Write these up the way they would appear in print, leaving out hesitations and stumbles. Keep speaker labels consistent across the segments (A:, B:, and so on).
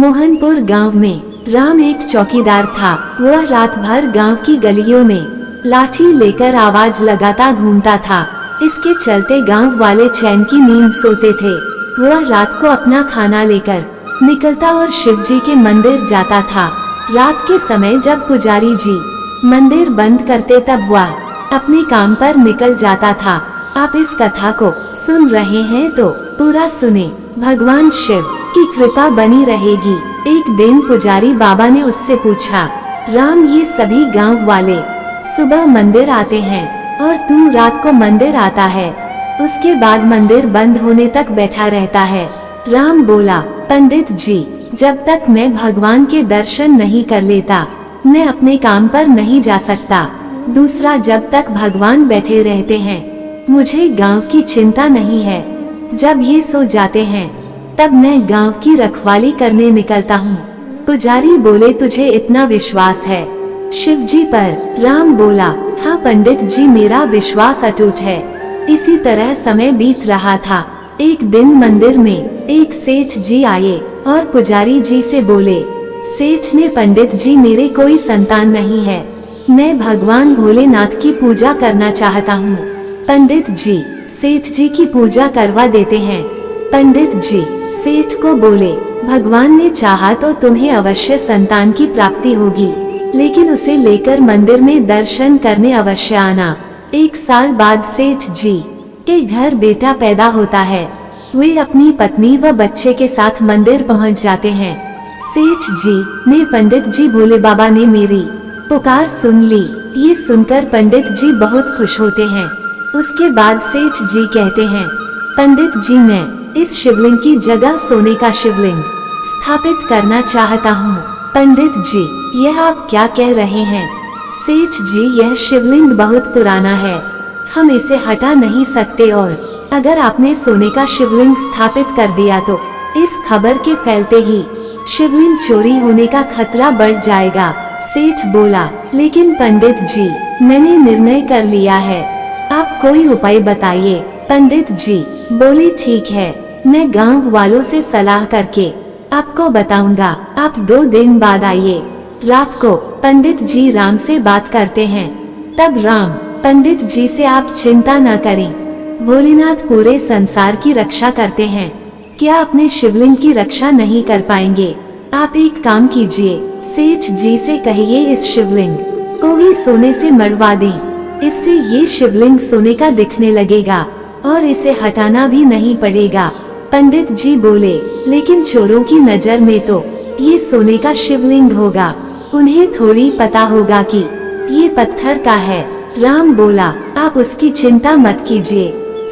A: मोहनपुर गांव में राम एक चौकीदार था। वह रात भर गांव की गलियों में लाठी लेकर आवाज लगाता घूमता था। इसके चलते गांव वाले चैन की नींद सोते थे। वह रात को अपना खाना लेकर निकलता और शिव जी के मंदिर जाता था। रात के समय जब पुजारी जी मंदिर बंद करते तब वह अपने काम पर निकल जाता था। आप इस कथा को सुन रहे हैं तो पूरा सुने, भगवान शिव की कृपा बनी रहेगी। एक दिन पुजारी बाबा ने उससे पूछा, राम ये सभी गांव वाले सुबह मंदिर आते हैं और तू रात को मंदिर आता है, उसके बाद मंदिर बंद होने तक बैठा रहता है। राम बोला, पंडित जी जब तक मैं भगवान के दर्शन नहीं कर लेता मैं अपने काम पर नहीं जा सकता। दूसरा, जब तक भगवान बैठे रहते हैं मुझे गांव की चिंता नहीं है। जब ये सो जाते हैं तब मैं गांव की रखवाली करने निकलता हूँ। पुजारी बोले, तुझे इतना विश्वास है शिव जी पर? राम बोला, हाँ पंडित जी मेरा विश्वास अटूट है। इसी तरह समय बीत रहा था। एक दिन मंदिर में एक सेठ जी आए और पुजारी जी से बोले, सेठ ने, पंडित जी मेरे कोई संतान नहीं है, मैं भगवान भोलेनाथ की पूजा करना चाहता हूँ। पंडित जी सेठ जी की पूजा करवा देते हैं। पंडित जी सेठ को बोले, भगवान ने चाहा तो तुम्हें अवश्य संतान की प्राप्ति होगी, लेकिन उसे लेकर मंदिर में दर्शन करने अवश्य आना। 1 साल बाद सेठ जी के घर बेटा पैदा होता है। वे अपनी पत्नी व बच्चे के साथ मंदिर पहुंच जाते हैं। सेठ जी ने, पंडित जी भोले बाबा ने मेरी पुकार सुन ली। ये सुनकर पंडित जी बहुत खुश होते हैं। उसके बाद सेठ जी कहते हैं, पंडित जी मैं इस शिवलिंग की जगह सोने का शिवलिंग स्थापित करना चाहता हूँ। पंडित जी यह आप क्या कह रहे हैं? सेठ जी यह शिवलिंग बहुत पुराना है, हम इसे हटा नहीं सकते, और अगर आपने सोने का शिवलिंग स्थापित कर दिया तो इस खबर के फैलते ही शिवलिंग चोरी होने का खतरा बढ़ जाएगा। सेठ बोला, लेकिन पंडित जी मैंने निर्णय कर लिया है, आप कोई उपाय बताइए। पंडित जी बोले, ठीक है मैं गांव वालों से सलाह करके आपको बताऊंगा, आप 2 दिन बाद आइए। रात को पंडित जी राम से बात करते हैं। तब राम पंडित जी से, आप चिंता न करें, भोलेनाथ पूरे संसार की रक्षा करते हैं, क्या अपने शिवलिंग की रक्षा नहीं कर पाएंगे? आप एक काम कीजिए, सेठ जी से कहिए इस शिवलिंग को ही सोने से मढ़वा दें, इससे ये शिवलिंग सोने का दिखने लगेगा और इसे हटाना भी नहीं पड़ेगा। पंडित जी बोले, लेकिन चोरों की नजर में तो ये सोने का शिवलिंग होगा, उन्हें थोड़ी पता होगा कि ये पत्थर का है। राम बोला, आप उसकी चिंता मत कीजिए,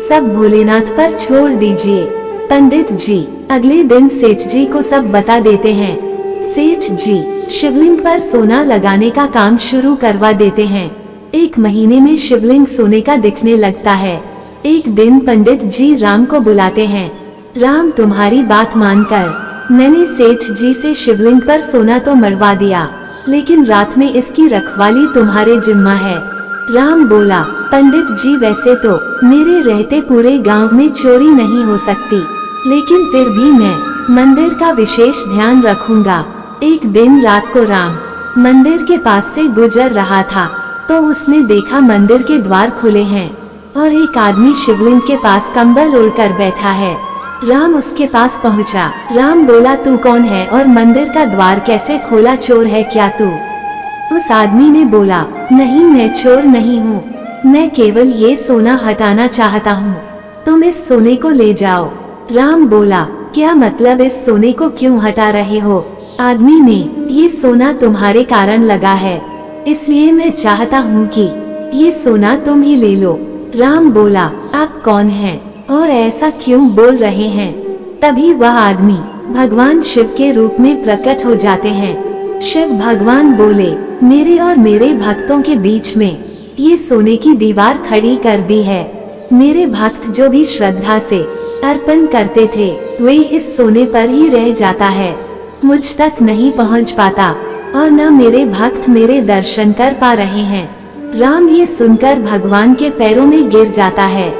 A: सब भोलेनाथ पर छोड़ दीजिए। पंडित जी अगले दिन सेठ जी को सब बता देते हैं। सेठ जी शिवलिंग पर सोना लगाने का काम शुरू करवा देते हैं। 1 महीने में शिवलिंग सोने का दिखने लगता है। एक दिन पंडित जी राम को बुलाते हैं। राम, तुम्हारी बात मानकर मैंने सेठ जी से शिवलिंग पर सोना तो मरवा दिया, लेकिन रात में इसकी रखवाली तुम्हारे जिम्मा है। राम बोला, पंडित जी वैसे तो मेरे रहते पूरे गांव में चोरी नहीं हो सकती, लेकिन फिर भी मैं मंदिर का विशेष ध्यान रखूंगा। एक दिन रात को राम मंदिर के पास से गुजर रहा था तो उसने देखा मंदिर के द्वार खुले हैं और एक आदमी शिवलिंग के पास कंबल ओढ़कर बैठा है। राम उसके पास पहुंचा। राम बोला, तू कौन है और मंदिर का द्वार कैसे खोला, चोर है क्या तू? उस आदमी ने बोला, नहीं मैं चोर नहीं हूँ, मैं केवल ये सोना हटाना चाहता हूँ, तुम इस सोने को ले जाओ। राम बोला, क्या मतलब, इस सोने को क्यों हटा रहे हो? आदमी ने, ये सोना तुम्हारे कारण लगा है, इसलिए मैं चाहता हूँ कि ये सोना तुम ही ले लो। राम बोला, आप कौन हैं और ऐसा क्यों बोल रहे हैं? तभी वह आदमी भगवान शिव के रूप में प्रकट हो जाते हैं। शिव भगवान बोले, मेरे और मेरे भक्तों के बीच में ये सोने की दीवार खड़ी कर दी है। मेरे भक्त जो भी श्रद्धा से अर्पण करते थे वे इस सोने पर ही रह जाता है, मुझ तक नहीं पहुंच पाता और न मेरे भक्त मेरे दर्शन कर पा रहे हैं। राम ये सुनकर भगवान के पैरों में गिर जाता है।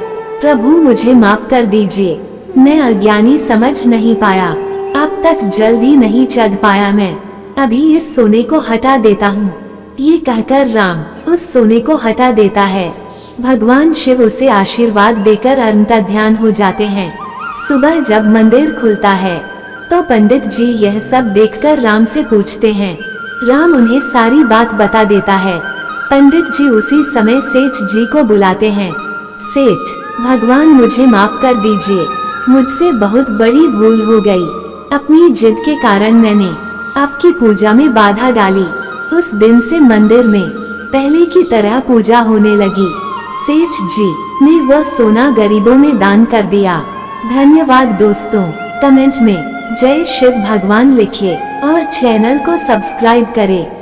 A: प्रभु मुझे माफ कर दीजिए, मैं अज्ञानी समझ नहीं पाया, अब तक जल्दी नहीं चढ़ पाया मैं, अभी इस सोने को हटा देता हूँ। ये कहकर राम उस सोने को हटा देता है। भगवान शिव उसे आशीर्वाद देकर अंतर ध्यान हो जाते हैं। सुबह जब मंदिर खुलता है तो पंडित जी यह सब देखकर राम से पूछते हैं। राम उन्हें सारी बात बता देता है। पंडित जी उसी समय सेठ जी को बुलाते हैं। सेठ, भगवान मुझे माफ कर दीजिए, मुझसे बहुत बड़ी भूल हो गई। अपनी जिद के कारण मैंने आपकी पूजा में बाधा डाली। उस दिन से मंदिर में पहले की तरह पूजा होने लगी। सेठ जी ने वह सोना गरीबों में दान कर दिया। धन्यवाद दोस्तों। कमेंट में जय शिव भगवान लिखिए और चैनल को सब्सक्राइब करें।